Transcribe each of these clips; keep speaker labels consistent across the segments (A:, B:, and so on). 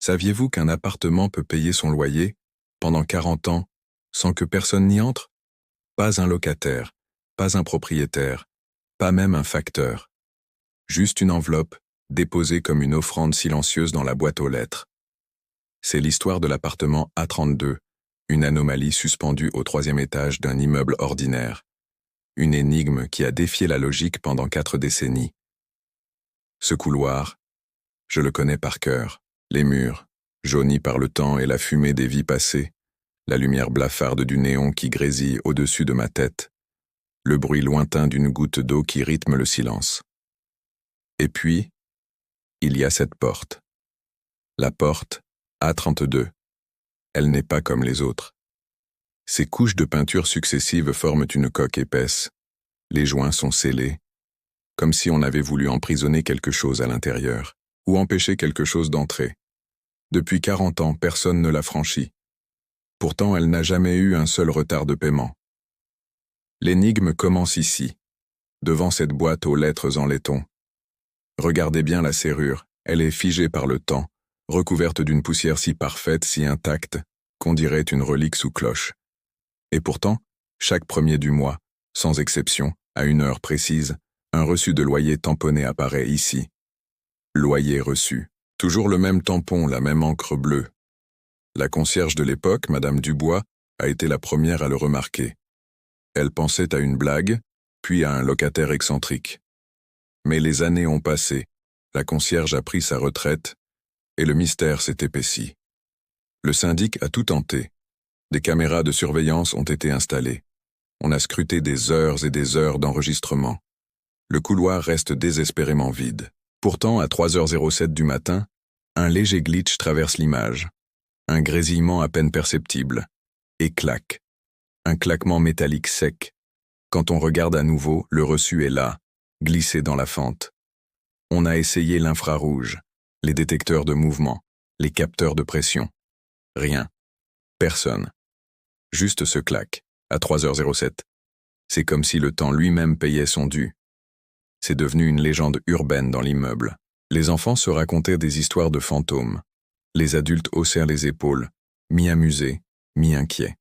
A: Saviez-vous qu'un appartement peut payer son loyer, pendant 40 ans, sans que personne n'y entre? Pas un locataire, pas un propriétaire, pas même un facteur. Juste une enveloppe, déposée comme une offrande silencieuse dans la boîte aux lettres. C'est l'histoire de l'appartement A32, une anomalie suspendue au 3e étage d'un immeuble ordinaire. Une énigme qui a défié la logique pendant 4 décennies. Ce couloir, je le connais par cœur. Les murs, jaunis par le temps et la fumée des vies passées, la lumière blafarde du néon qui grésille au-dessus de ma tête, le bruit lointain d'une goutte d'eau qui rythme le silence. Et puis, il y a cette porte. La porte A32. Elle n'est pas comme les autres. Ces couches de peinture successives forment une coque épaisse. Les joints sont scellés, comme si on avait voulu emprisonner quelque chose à l'intérieur, ou empêcher quelque chose d'entrer. Depuis 40 ans, personne ne l'a franchie. Pourtant, elle n'a jamais eu un seul retard de paiement. L'énigme commence ici, devant cette boîte aux lettres en laiton. Regardez bien la serrure, elle est figée par le temps, recouverte d'une poussière si parfaite, si intacte, qu'on dirait une relique sous cloche. Et pourtant, chaque premier du mois, sans exception, à une heure précise, un reçu de loyer tamponné apparaît ici. Loyer reçu. Toujours le même tampon, la même encre bleue. La concierge de l'époque, Madame Dubois, a été la première à le remarquer. Elle pensait à une blague, puis à un locataire excentrique. Mais les années ont passé, la concierge a pris sa retraite, et le mystère s'est épaissi. Le syndic a tout tenté. Des caméras de surveillance ont été installées. On a scruté des heures et des heures d'enregistrement. Le couloir reste désespérément vide. Pourtant, à 3h07 du matin, un léger glitch traverse l'image. Un grésillement à peine perceptible. Et claque. Un claquement métallique sec. Quand on regarde à nouveau, le reçu est là, glissé dans la fente. On a essayé l'infrarouge, les détecteurs de mouvement, les capteurs de pression. Rien. Personne. Juste ce claque, à 3h07. C'est comme si le temps lui-même payait son dû. C'est devenu une légende urbaine dans l'immeuble. Les enfants se racontaient des histoires de fantômes. Les adultes haussèrent les épaules, mi-amusés, mi-inquiets.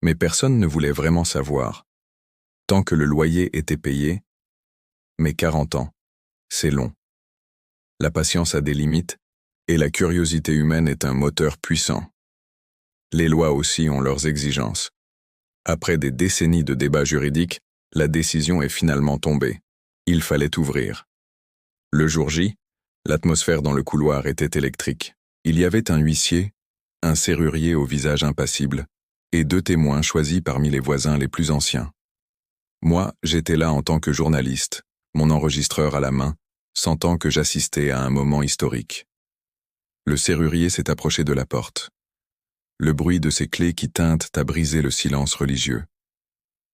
A: Mais personne ne voulait vraiment savoir. Tant que le loyer était payé, mais 40 ans, c'est long. La patience a des limites, et la curiosité humaine est un moteur puissant. Les lois aussi ont leurs exigences. Après des décennies de débats juridiques, la décision est finalement tombée. Il fallait ouvrir. Le jour J, l'atmosphère dans le couloir était électrique. Il y avait un huissier, un serrurier au visage impassible, et 2 témoins choisis parmi les voisins les plus anciens. Moi, j'étais là en tant que journaliste, mon enregistreur à la main, sentant que j'assistais à un moment historique. Le serrurier s'est approché de la porte. Le bruit de ses clés qui tintent a brisé le silence religieux.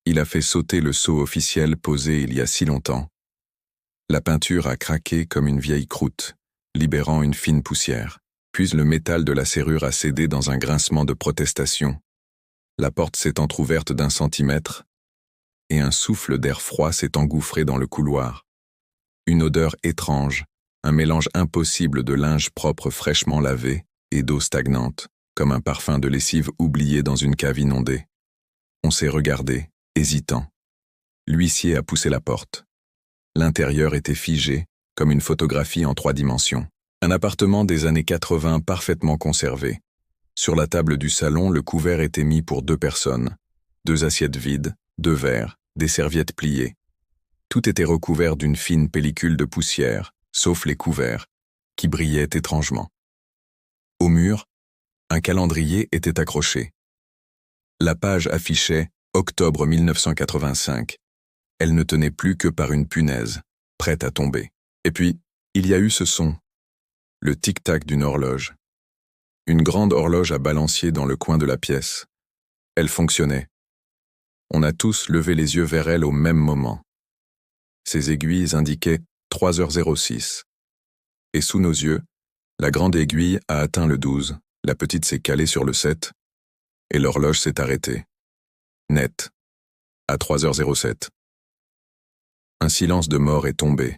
A: Il a fait sauter le sceau officiel posé il y a si longtemps. La peinture a craqué comme une vieille croûte, libérant une fine poussière. Puis le métal de la serrure a cédé dans un grincement de protestation. La porte s'est entr'ouverte d'1 centimètre, et un souffle d'air froid s'est engouffré dans le couloir. Une odeur étrange, un mélange impossible de linge propre fraîchement lavé et d'eau stagnante, comme un parfum de lessive oublié dans une cave inondée. On s'est regardé, hésitant. L'huissier a poussé la porte. L'intérieur était figé, comme une photographie en 3 dimensions. Un appartement des années 80 parfaitement conservé. Sur la table du salon, le couvert était mis pour 2 personnes. 2 assiettes vides, 2 verres, des serviettes pliées. Tout était recouvert d'une fine pellicule de poussière, sauf les couverts, qui brillaient étrangement. Au mur, un calendrier était accroché. La page affichait octobre 1985. Elle ne tenait plus que par une punaise, prête à tomber. Et puis, il y a eu ce son, le tic-tac d'une horloge. Une grande horloge à balancier dans le coin de la pièce. Elle fonctionnait. On a tous levé les yeux vers elle au même moment. Ses aiguilles indiquaient 3h06. Et sous nos yeux, la grande aiguille a atteint le 12, la petite s'est calée sur le 7, et l'horloge s'est arrêtée. Net. À 3h07. Un silence de mort est tombé.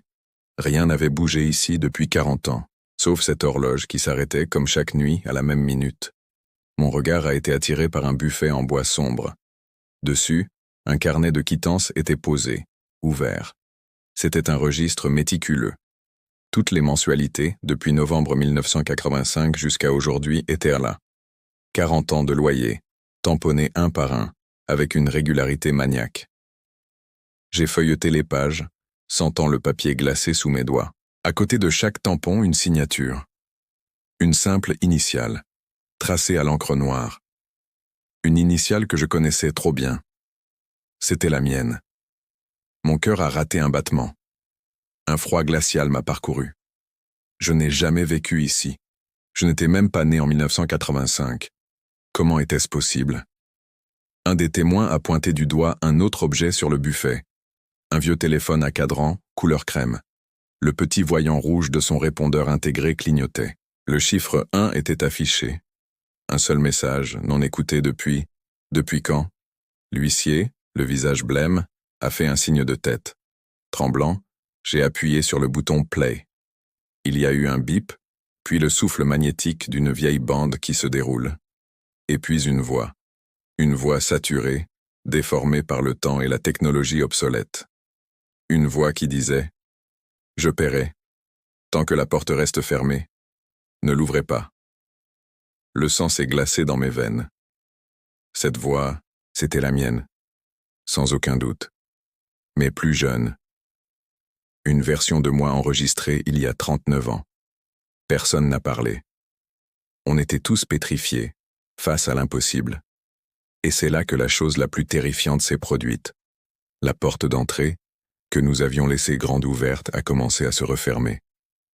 A: Rien n'avait bougé ici depuis 40 ans. sauf cette horloge qui s'arrêtait comme chaque nuit à la même minute. Mon regard a été attiré par un buffet en bois sombre. Dessus, un carnet de quittances était posé, ouvert. C'était un registre méticuleux. Toutes les mensualités, depuis novembre 1985 jusqu'à aujourd'hui, étaient là. 40 ans de loyer, tamponnés un par un, avec une régularité maniaque. J'ai feuilleté les pages, sentant le papier glacé sous mes doigts. À côté de chaque tampon, une signature. Une simple initiale, tracée à l'encre noire. Une initiale que je connaissais trop bien. C'était la mienne. Mon cœur a raté un battement. Un froid glacial m'a parcouru. Je n'ai jamais vécu ici. Je n'étais même pas né en 1985. Comment était-ce possible? Un des témoins a pointé du doigt un autre objet sur le buffet. Un vieux téléphone à cadran, couleur crème. Le petit voyant rouge de son répondeur intégré clignotait. Le chiffre 1 était affiché. Un seul message, non écouté depuis... Depuis quand? L'huissier, le visage blême, a fait un signe de tête. Tremblant, j'ai appuyé sur le bouton play. Il y a eu un bip, puis le souffle magnétique d'une vieille bande qui se déroule. Et puis une voix saturée, déformée par le temps et la technologie obsolète. Une voix qui disait « Je paierai, tant que la porte reste fermée. Ne l'ouvrez pas. » Le sang s'est glacé dans mes veines. Cette voix, c'était la mienne, sans aucun doute, mais plus jeune. Une version de moi enregistrée il y a 39 ans. Personne n'a parlé. On était tous pétrifiés, face à l'impossible. Et c'est là que la chose la plus terrifiante s'est produite. La porte d'entrée, que nous avions laissée grande ouverte, a commencé à se refermer,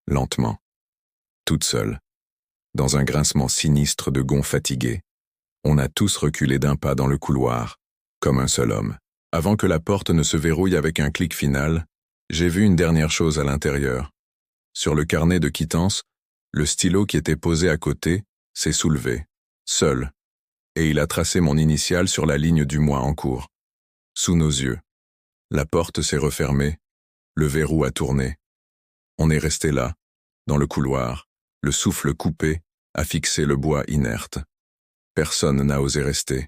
A: lentement, toute seule. Dans un grincement sinistre de gonds fatigués, on a tous reculé d'un pas dans le couloir, comme un seul homme. Avant que la porte ne se verrouille avec un clic final, j'ai vu une dernière chose à l'intérieur. Sur le carnet de quittances, le stylo qui était posé à côté s'est soulevé, seul, et il a tracé mon initiale sur la ligne du mois en cours. Sous nos yeux, la porte s'est refermée, le verrou a tourné. On est resté là, dans le couloir, le souffle coupé a fixé le bois inerte. Personne n'a osé rester,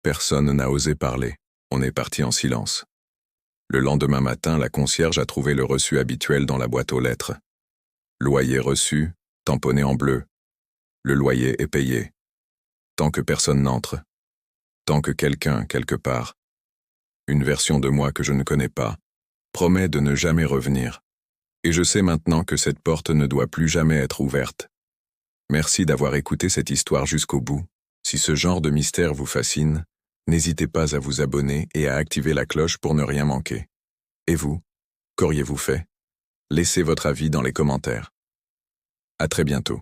A: personne n'a osé parler. On est parti en silence. Le lendemain matin, la concierge a trouvé le reçu habituel dans la boîte aux lettres. Loyer reçu, tamponné en bleu. Le loyer est payé. Tant que personne n'entre. Tant que quelqu'un, quelque part, une version de moi que je ne connais pas, promet de ne jamais revenir. Et je sais maintenant que cette porte ne doit plus jamais être ouverte. Merci d'avoir écouté cette histoire jusqu'au bout. Si ce genre de mystère vous fascine, n'hésitez pas à vous abonner et à activer la cloche pour ne rien manquer. Et vous, qu'auriez-vous fait? Laissez votre avis dans les commentaires. À très bientôt.